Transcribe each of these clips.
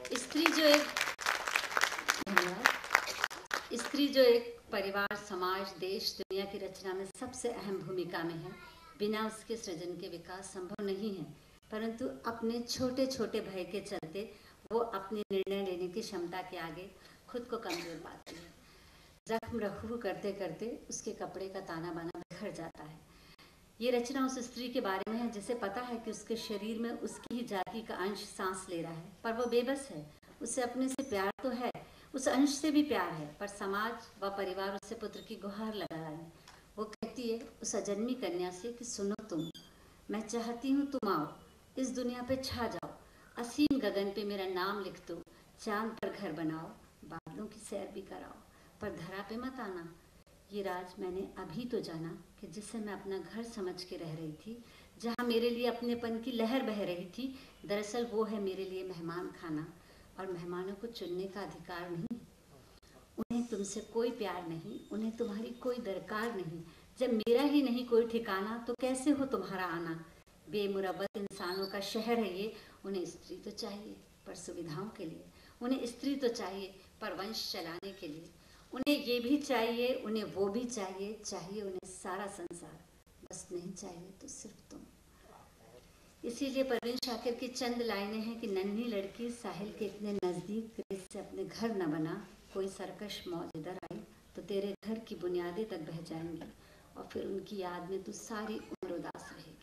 स्त्री जो एक धन्यवाद। स्त्री जो एक परिवार, समाज, देश, दुनिया की रचना में सबसे अहम भूमिका में है, बिना उसके सृजन के विकास संभव नहीं है। परंतु अपने छोटे छोटे भय के चलते वो अपने निर्णय लेने की क्षमता के आगे खुद को कमजोर पाती है। जख्म रफू करते करते उसके कपड़े का ताना बाना बिखर जाता है। ये रचना उस स्त्री के बारे में है जिसे पता है कि उसके शरीर में उसकी ही जाति का अंश सांस ले रहा है, पर वो बेबस है। उसे अपने से प्यार तो है, उस अंश से भी प्यार है, पर समाज व परिवार उसे पुत्र की गुहार लगा रहा है। वो कहती है उस अजन्मी कन्या से कि सुनो तुम, मैं चाहती हूँ तुम आओ, इस दुनिया पे छा जाओ, असीम गगन पे मेरा नाम लिख दो, चांद पर घर बनाओ, बादलों की सैर भी कराओ, पर धरा पे मत आना। ये राज मैंने अभी तो जाना कि जिसे मैं अपना घर समझ के रह रही थी, जहाँ मेरे लिए अपनेपन की लहर बह रही थी, दरअसल वो है मेरे लिए मेहमान खाना, और मेहमानों को चुनने का अधिकार नहीं। उन्हें तुमसे कोई प्यार नहीं, उन्हें तुम्हारी कोई दरकार नहीं। जब मेरा ही नहीं कोई ठिकाना तो कैसे हो तुम्हारा आना। बेमुरब्बत इंसानों का शहर है ये। उन्हें स्त्री तो चाहिए पर सुविधाओं के लिए, उन्हें स्त्री तो चाहिए पर वंश चलाने के लिए, उन्हें ये भी चाहिए, उन्हें वो भी चाहिए, चाहिए उन्हें सारा संसार, बस नहीं चाहिए तो सिर्फ तुम। इसीलिए परवीन शाकिर की चंद लाइनें हैं कि नन्ही लड़की साहिल के इतने नज़दीक रेत से अपने घर न बना, कोई सरकश मौज इधर आई तो तेरे घर की बुनियादें तक बह जाएंगी, और फिर उनकी याद में तू सारी उम्र उदास रहेगी।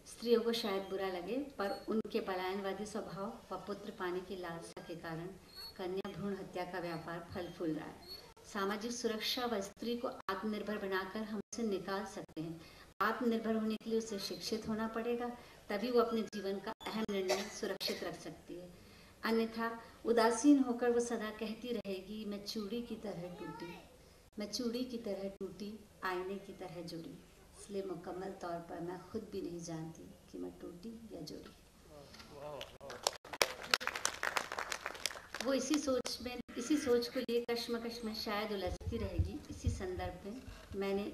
स्त्रियों को शायद बुरा लगे, पर उनके पलायनवादी स्वभाव व पुत्र पाने की लालसा के कारण कन्या भ्रूण हत्या का व्यापार फल फूल रहा है। सामाजिक सुरक्षा व स्त्री को आत्मनिर्भर बनाकर हम उसे निकाल सकते हैं। आत्मनिर्भर होने के लिए उसे शिक्षित होना पड़ेगा, तभी वो अपने जीवन का अहम निर्णय सुरक्षित रख सकती है। अन्यथा उदासीन होकर वो सदा कहती रहेगी, मैं चूड़ी की तरह टूटी, मैं चूड़ी की तरह टूटी, आईने की तरह जुड़ी। इसलिए मुकम्मल तौर पर मैं खुद भी नहीं जानती कि मैं टूटी या जुड़ी। वो इसी सोच को लिए कश्मकश में शायद उलझती रहेगी। इसी संदर्भ में मैंने,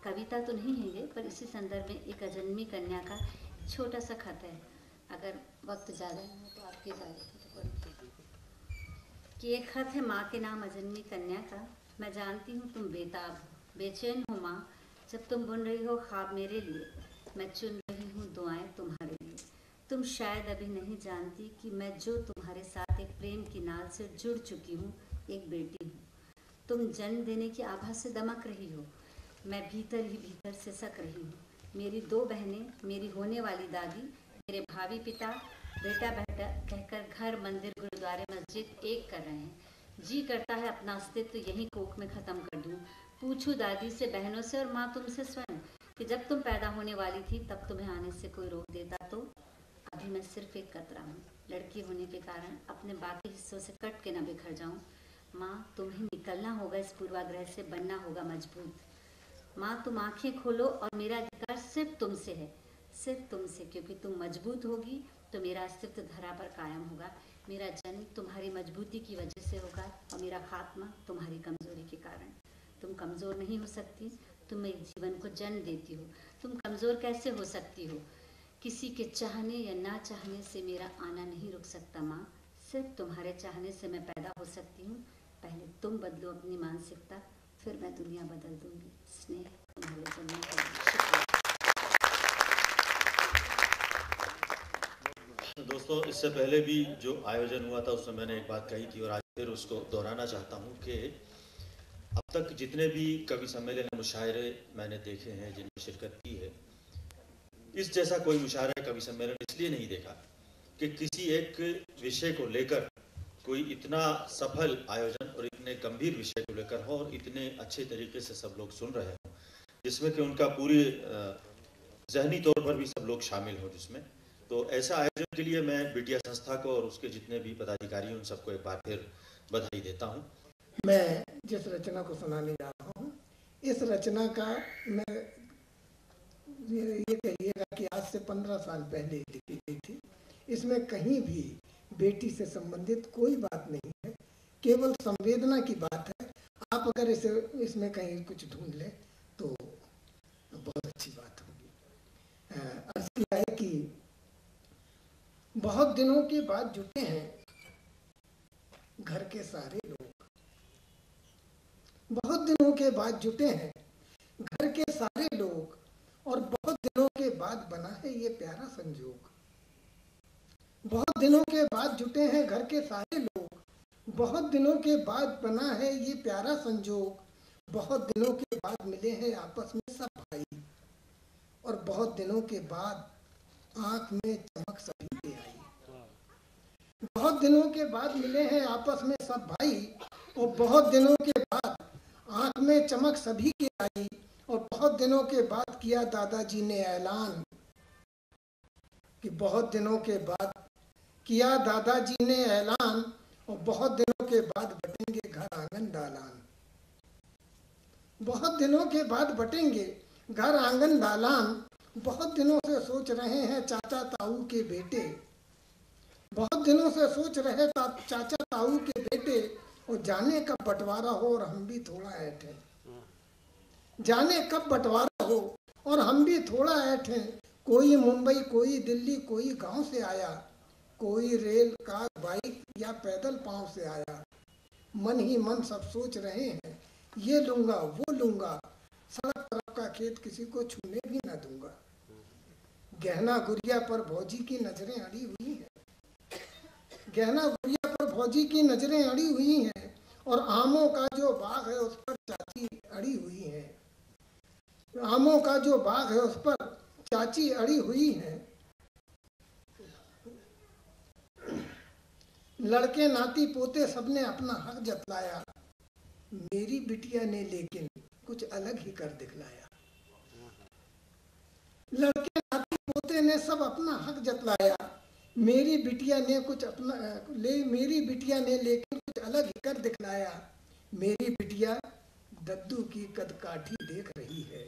कविता तो नहीं है ये, पर इसी संदर्भ में एक अजन्मी कन्या का छोटा सा खत है। अगर वक्त ज़्यादा है तो आपके ज़्यादा कि एक खत है माँ के नाम अजन्मी कन्या का। मैं जानती हूँ तुम बेताब बेचैन हो माँ, जब तुम बुन रही हो ख्वाब मेरे लिए, मैं चुन रही हूँ दुआएं तुम्हारे लिए। तुम शायद अभी नहीं जानती कि मैं जो तुम्हारे साथ एक प्रेम की नाल से जुड़ चुकी हूँ, एक बेटी हूँ। तुम जन्म देने की आभा से दमक रही हो, मैं भीतर ही भीतर सिसक रही हूँ। मेरी दो बहनें, मेरी होने वाली दादी, मेरे भावी पिता बेटा बेटा कहकर घर, मंदिर, गुरुद्वारे, मस्जिद एक कर रहे हैं। जी करता है अपना अस्तित्व यहीं कोख में ख़त्म कर दूँ। पूछूँ दादी से, बहनों से और माँ तुमसे स्वयं कि जब तुम पैदा होने वाली थी तब तुम्हें आने से कोई रोक देता तो। अभी मैं सिर्फ एक कतरा हूँ, लड़की होने के कारण अपने बाकी हिस्सों से कट के न बिखर जाऊँ। माँ तुम्हें निकलना होगा इस पूर्वाग्रह से, बनना होगा मजबूत। माँ तुम आंखें खोलो और मेरा अधिकार सिर्फ तुमसे है, सिर्फ तुमसे, क्योंकि तुम मजबूत होगी तो मेरा अस्तित्व धरा पर कायम होगा। मेरा जन्म तुम्हारी मजबूती की वजह से होगा और मेरा खात्मा तुम्हारी कमज़ोरी के कारण। तुम कमज़ोर नहीं हो सकती, तुम एक जीवन को जन्म देती हो। तुम कमज़ोर कैसे हो सकती हो? किसी के चाहने या ना चाहने से मेरा आना नहीं रुक सकता माँ, सिर्फ तुम्हारे चाहने से मैं पैदा हो सकती हूँ। पहले तुम बदलो अपनी मानसिकता, फिर मैं दुनिया बदल दूंगी। स्नेह, तुम्हारे जन्म के लिए शुक्रिया। दोस्तों, इससे पहले भी जो आयोजन हुआ था उसमें मैंने एक बात कही थी और आज फिर उसको दोहराना चाहता हूँ कि अब तक जितने भी कवि सम्मेलन, मुशायरे मैंने देखे हैं जिनमें शिरकत की है, इस जैसा कोई मुशायरा, कवि सम्मेलन इसलिए नहीं देखा कि किसी एक विषय को लेकर कोई इतना सफल आयोजन और इतने गंभीर विषय को लेकर हो और इतने अच्छे तरीके से सब लोग सुन रहे हों, जिसमें कि उनका पूरी जहनी तौर पर भी सब लोग शामिल हों जिसमें। तो ऐसा आयोजन के लिए मैं बीटिया संस्था को और उसके जितने भी पदाधिकारी हैं उन सबको एक बार फिर बधाई देता हूँ। मैं जिस रचना को सुनाने जा रहा हूँ, इस रचना का मैं ये कहिएगा कि आज से 15 साल पहले लिखी गई थी। इसमें कहीं भी बेटी से संबंधित कोई बात नहीं है, केवल संवेदना की बात है। आप अगर इसमें कहीं कुछ ढूंढ लें तो बहुत अच्छी बात होगी। अर्ज किया है कि बहुत दिनों के बाद जुटे हैं घर के सारे लोग बहुत दिनों के बाद जुटे हैं, घर के सारे लोग, और बहुत दिनों के बाद बना है ये प्यारा संजोग। बहुत दिनों के बाद जुटे हैं घर के सारे लोग, बहुत दिनों के बाद बना है ये प्यारा संजोग। बहुत दिनों के बाद मिले हैं आपस में सब भाई, और बहुत दिनों के बाद आंख में चमक सभी के आई। बहुत दिनों के बाद मिले हैं आपस में सब भाई, और बहुत दिनों के बाद आंख में चमक सभी के आई। और बहुत दिनों के बाद किया दादाजी ने ऐलान, कि बहुत दिनों के बाद किया दादाजी ने ऐलान, और बहुत दिनों के बाद बटेंगे घर आंगन दालान। बहुत दिनों के बाद बटेंगे घर आंगन दालान। बहुत दिनों से सोच रहे हैं चाचा ताऊ के बेटे, बहुत दिनों से सोच रहे चाचा ताऊ के बेटे, और जाने कब बंटवारा हो और हम भी थोड़ा ऐठे। जाने कब बंटवारा हो और हम भी थोड़ा ऐठे। कोई मुंबई, कोई दिल्ली, कोई गांव से आया, कोई रेल, कार, बाइक या पैदल पांव से आया। मन ही मन सब सोच रहे हैं, ये लूंगा वो लूंगा, सड़क तरफ का खेत किसी को छूने भी ना दूंगा। गहना गुड़िया पर भौजी की नजरें अड़ी हुई हैं, गहना गुड़िया पर भौजी की नजरें अड़ी हुई हैं, और आमों का जो बाग है उस पर चाची अड़ी हुई है। आमों का जो बाग है उस पर चाची अड़ी हुई है। लड़के नाती पोते सबने अपना हक जतलाया, मेरी बिटिया ने लेकिन कुछ अलग ही कर दिखलाया। लड़के नाती पोते ने सब अपना हक जतलाया, मेरी बिटिया ने मेरी बिटिया ने लेकिन कुछ अलग ही कर दिखलाया। मेरी बिटिया दद्दू की कदकाठी देख रही है,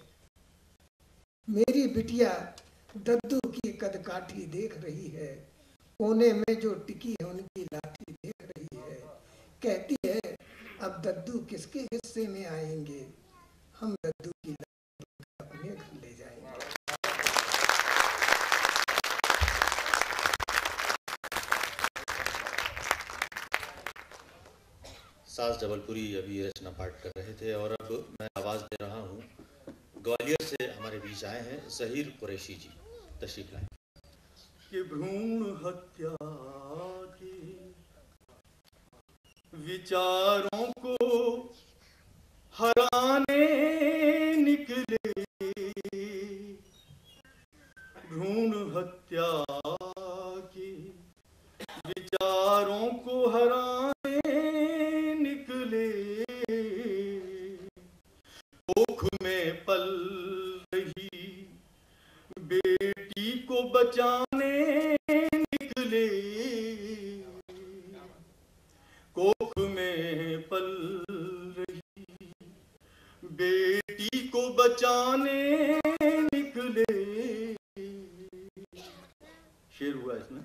मेरी बिटिया दद्दू की कदकाठी देख रही है। कोने में जो टिकी है उनकी लाठी देख रही है। कहती है अब दद्दू किसके हिस्से में आएंगे, हम दद्दू की लाठी अपने घर ले जाएंगे। सास जबलपुरी अभी रचना पाठ कर रहे थे, और अब मैं आवाज़ दे रहा हूँ। ग्वालियर से हमारे बीच आए हैं ज़हीर कुरैशी जी, तशरीफ लाएं। कि भ्रूण हत्या के विचारों को हराने निकले, भ्रूण हत्या के विचारों को हराने निकले। कोख में पल रही बेटी को बचाने निकले, कोख में पल रही बेटी को बचाने निकले। शेर हुआ इसमें,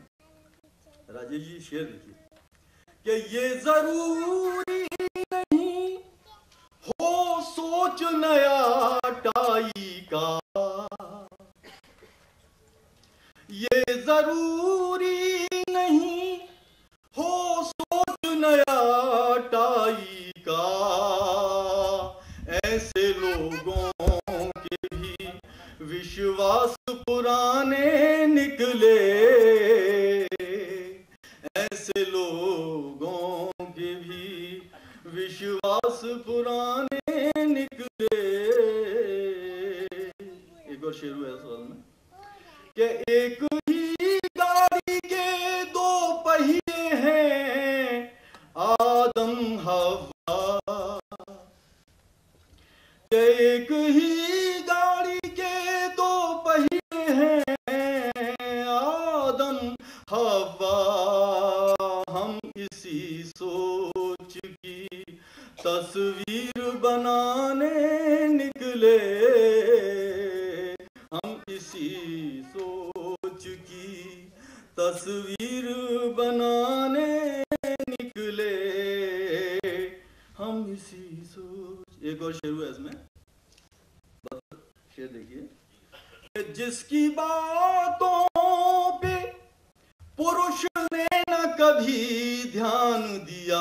राजेश जी शेर लिखिए। कि ये जरूरी नहीं हो सोच नया टाई का, ये जरूरी नहीं हो सोच नया टाई का। ऐसे लोगों के भी विश्वास पुराने निकले, ऐसे लोगों के भी विश्वास पुराने निकले। एक और शेर हुआ है सवाल में कि एक ही गाड़ी के दो पहिए हैं, आदम हवा। कि एक ही गाड़ी के दो पहिए हैं, आदम हवा। हम इसी सोच की तस्वीर बनाने निकले, हम इसी सोच की तस्वीर बनाने निकले, हम इसी सोच। एक और शेर हुआ इसमें, शेर देखिए। जिसकी बातों पे पुरुष ने न कभी कभी ध्यान दिया,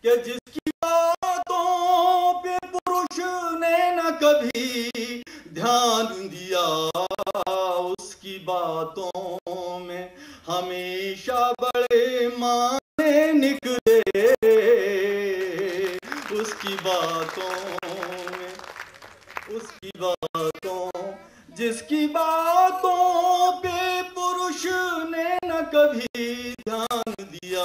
कि जिसकी बातों पे पुरुष ने न कभी ध्यान दिया, उसकी बातों में हमेशा बड़े माने निकले, उसकी बातों में, उसकी बातों, जिसकी बातों पे पुरुष ने न कभी ध्यान दिया,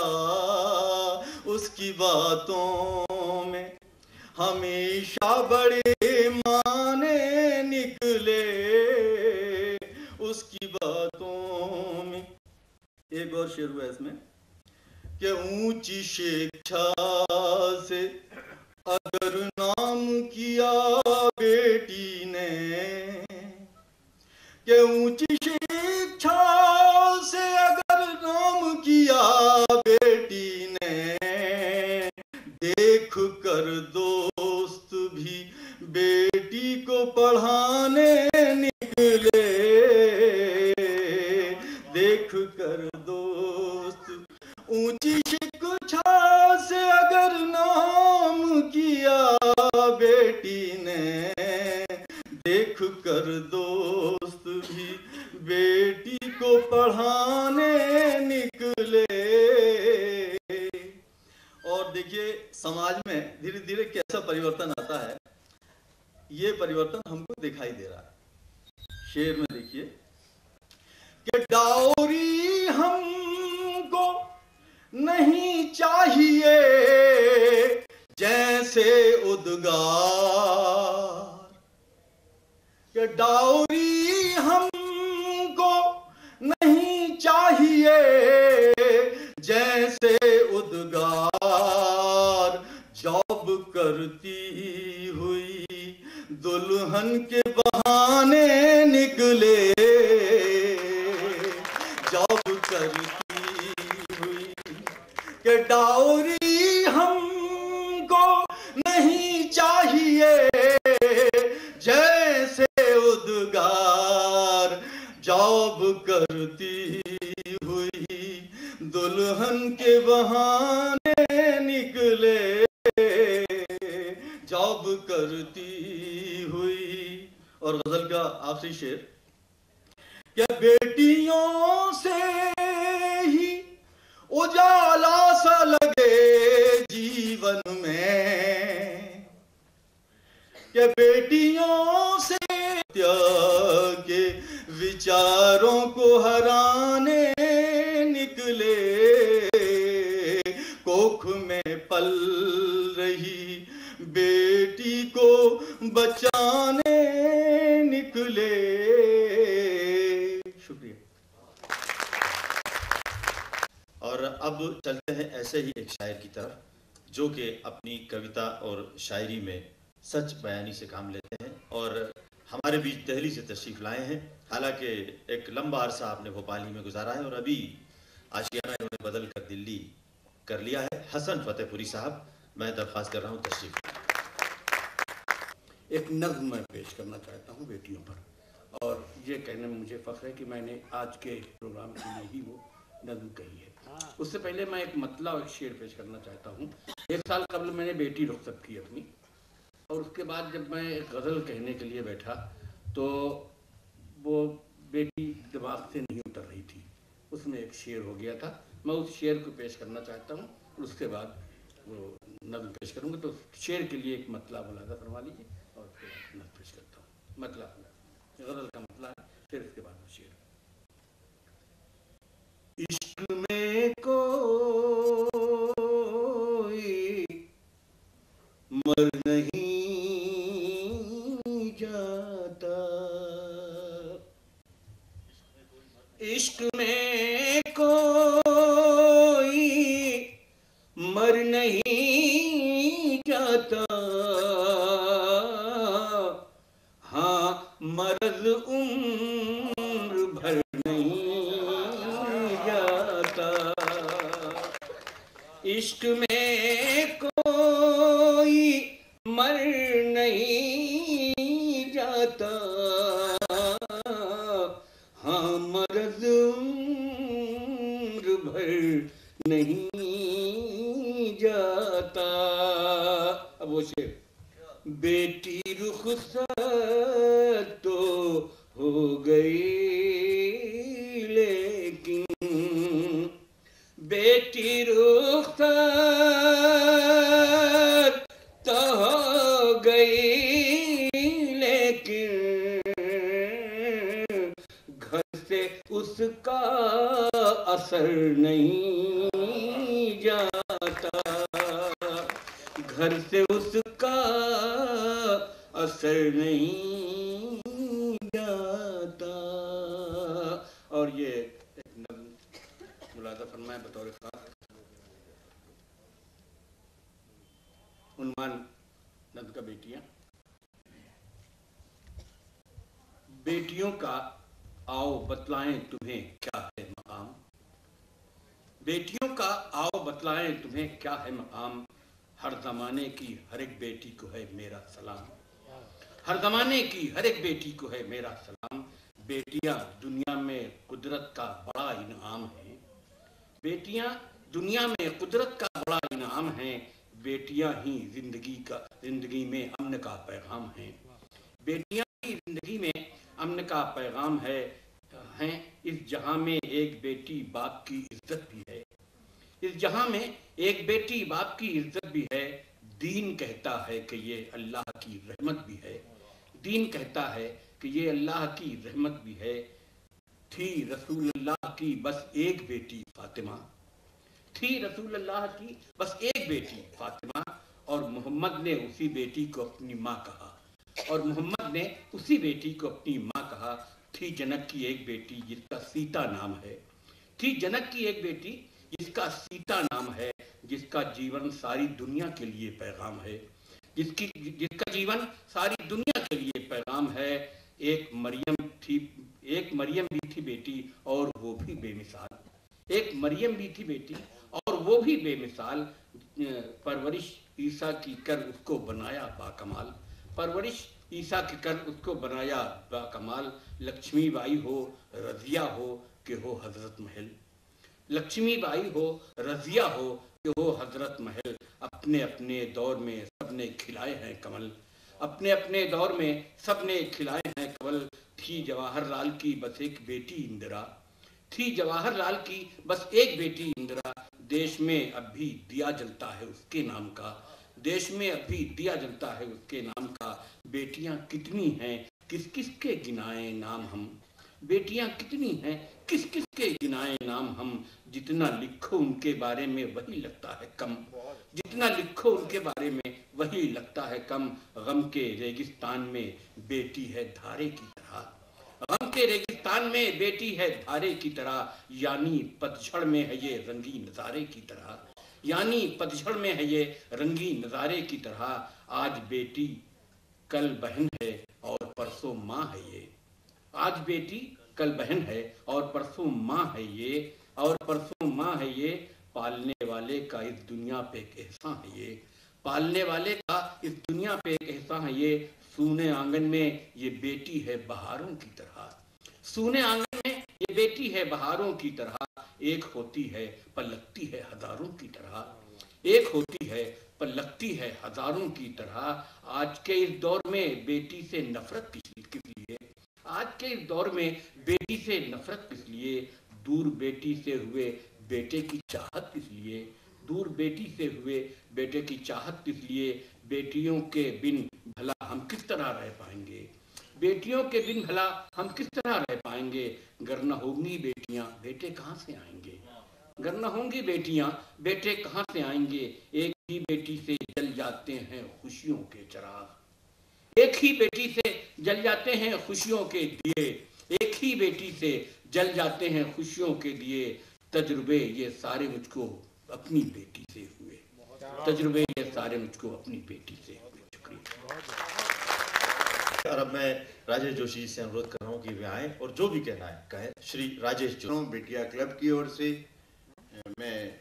उसकी बातों में हमेशा बड़े माने निकले, उसकी बातों में। एक और शेर हुआ इसमें कि ऊंची शिक्षा से अगर नाम किया बेटी ने, कि ऊंची शिक्षा से अगर नाम किया बेटी ने, देख कर दोस्त भी बेटी को पढ़ाने निकले, देख कर दोस्त, ऊंची शिक्षा से अगर नाम किया बेटी ने, देख कर दोस्त भी बेटी को पढ़ाने निकले। और देखिए समाज में धीरे धीरे कैसा परिवर्तन आता है, ये परिवर्तन हमको दिखाई दे रहा है। शेर में देखिए कि डाउरी हमको नहीं चाहिए जैसे उद्गार, कि डाउरी हमको नहीं चाहिए जैसे उद्गार, जॉब करती हुई दुल्हन के बहाने निकले, जॉब करती हुई, कि डाउरी हमको नहीं चाहिए जैसे उद्गार, जॉब करती हुई दुल्हन के बहाने निकले, जॉब करती हुई। और गजल का आखिरी शेर, क्या बेटियों से ही उजाला सा लगे जीवन में, क्या बेटियों से के विचारों को हराने निकले, कोख में पल रही बेटी को बचाने निकले। शुक्रिया। और अब चलते हैं ऐसे ही एक शायर की तरफ, जो कि अपनी कविता और शायरी में सच बयानी से काम लेते हैं और हमारे बीच दिल्ली से तशरीफ़ लाए हैं। हालांकि एक लंबा अरसा आपने भोपाली में गुजारा है और अभी आशियाना इन्होंने बदल कर दिल्ली कर लिया है। हसन फतेहपुरी साहब, मैं दरख्वास्त कर रहा हूँ तशरीफ़। एक नज़्म मैं पेश करना चाहता हूँ बेटियों पर, और ये कहने में मुझे फ़ख्र है कि मैंने आज के प्रोग्राम के लिए ही वो नज़्म कही है। उससे पहले मैं एक मतला और एक शेर पेश करना चाहता हूँ। 1 साल कबल मैंने बेटी रुखसत की अपनी, और उसके बाद जब मैं एक गज़ल कहने के लिए बैठा तो वो बेटी दिमाग से नहीं उतर रही थी, उसमें एक शेर हो गया था। मैं उस शेर को पेश करना चाहता हूँ और उसके बाद वो नज़्म पेश करूँगा। तो शेर के लिए एक मतला मुलाज़ा फरमा लीजिए और फिर नज़्म पेश करता हूँ। मतला गज़ल का मतला है, फिर इसके बाद वो शेर। इश्क में कोई मर नहीं जाता, इश्क में कोई मर नहीं जाता, हाँ मर्द उम्र भर नहीं जाता, इश्क में कोई मर नहीं जाता, हाँ मर्द भर नहीं जाता। अब वो शेर, बेटी रुखसत तो हो गई लेकिन, बेटी रुखसत तो हो गई लेकिन, घर से उसका असर नहीं जाता, घर से उसका असर नहीं जाता। और ये एक नज़्म मुलाज़ा फरमाए बतौर खास, उन्वान नज़्म का बेटियां। बेटियों का आओ बतलाएं तुम्हें क्या है मकाम, बेटियों का आओ बतलाएं तुम्हें क्या है मकाम, हर जमाने की हर एक बेटी को है मेरा सलाम, हर जमाने की हर एक बेटी को है मेरा सलाम। बेटियां दुनिया में कुदरत का बड़ा इनाम है, बेटियां दुनिया में कुदरत का बड़ा इनाम है, बेटियां ही जिंदगी में अमन का पैगाम है, बेटियां ही जिंदगी में अमन का पैगाम है। इस जहां में एक बेटी बाप की इज्जत भी है, इस जहां में एक बेटी बाप की इज्जत भी है। दीन कहता है कि ये अल्लाह की रहमत भी है, दीन कहता है कि ये अल्लाह की रहमत भी है। थी रसूलुल्लाह की बस एक बेटी फातिमा, थी रसूलुल्लाह की बस एक बेटी फातिमा, और मोहम्मद ने उसी बेटी को अपनी माँ कहा, और मोहम्मद ने उसी बेटी को अपनी माँ कहा। थी जनक की एक बेटी जिसका सीता नाम है, थी जनक की एक बेटी जिसका सीता नाम है, जिसका जीवन सारी दुनिया के लिए पैगाम है, जिसका जीवन सारी दुनिया के लिए पैगाम है। एक मरियम भी थी बेटी और वो भी बेमिसाल, एक मरियम भी थी बेटी और वो भी बेमिसाल। परवरिश ईसा की कर उसको बनाया बाकमाल, परवरिश ईसा की कर उसको बनाया बाकमाल। लक्ष्मीबाई हो रजिया हो कि हो हजरत महल, लक्ष्मीबाई हो रजिया हो कि हो हजरत महल। अपने अपने दौर में सबने खिलाए हैं कमल, अपने अपने दौर में सबने खिलाए हैं कमल। थी जवाहरलाल की बस एक बेटी इंदिरा, थी जवाहरलाल की बस एक बेटी इंदिरा। देश में अब भी दिया जलता है उसके नाम का, देश में अब भी दिया जलता है उसके नाम का। बेटियां कितनी हैं किस किस के गिनाए नाम हम, बेटियां कितनी हैं किस किस के गिनाए नाम हम। जितना लिखो उनके बारे में वही लगता है कम, जितना लिखो उनके बारे में वही लगता है कम। गम के रेगिस्तान में बेटी है धारे की तरह, गम के रेगिस्तान में बेटी है धारे की तरह। यानी पतझड़ में है ये रंगीन नजारे की तरह, यानी पतझड़ में है ये रंगीन नजारे की तरह। आज बेटी कल बहन है और परसों माँ है ये, आज बेटी कल बहन है और परसों माँ है ये, और परसों माँ है ये। पालने वाले का इस दुनिया पे एक एहसान है ये, पालने वाले का इस दुनिया पे एक एहसान है ये। सूने आंगन में ये बेटी है बहारों की तरह, सूने आंगन में ये बेटी है बहारों की तरह। एक होती है पर लगती है हजारों की तरह, एक होती है पर लगती है हजारों की तरह। आज के इस दौर में बेटी से नफरत किस लिए, आज के इस दौर में बेटी से नफरत किस लिए। दूर बेटी से हुए बेटे की चाहत किस लिए, दूर बेटी से हुए बेटे की चाहत किस लिए। बेटियों के बिन भला हम किस तरह रह पाएंगे, बेटियों के बिन भला हम किस तरह रह पाएंगे। गर न होंगी बेटियां बेटे कहाँ से आएंगे, गर न होंगी बेटियां बेटे कहाँ से आएंगे। एक ही बेटी से जल जाते हैं खुशियों के चिराग, एक ही बेटी से जल जाते हैं खुशियों के दिए, एक ही बेटी से जल जाते हैं खुशियों के दिए। तजुर्बे ये सारे मुझको अपनी बेटी से हुए, तजुर्बे ये सारे मुझको अपनी बेटी से हुए। शुक्रिया। और अब मैं राजेश जोशी से अनुरोध कर रहा हूँ कि वे आए और जो भी कहना है कहें। श्री राजेश जोशी। बेटिया क्लब की ओर से मैं